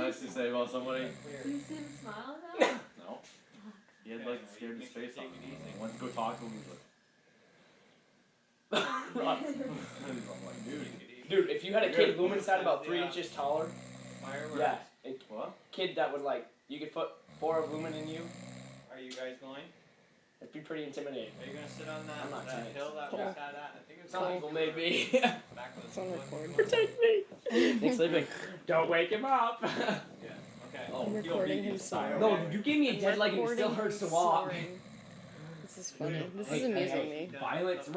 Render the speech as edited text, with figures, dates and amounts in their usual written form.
nice to say about somebody? Do you see him smile now? No. He had like scared his face off. He went to go talk to him. He's like, I'm like, dude, if you had a kid lumen sat about 3 inches taller, Fireworks. yeah, a what? kid that would like, you could put 4 of lumen in you, Are you guys going? it'd be pretty intimidating. Are you gonna sit on I'm not that tennis. hill that we Yeah. sat at? I think it was Some people maybe. back with It's on record. Protect me. Nick's sleeping. Don't wake him up. Yeah. Okay. Oh, I'm recording him snoring. no, you gave me a dead leg and it still hurts to walk. This is funny. This is amusing me. Violence.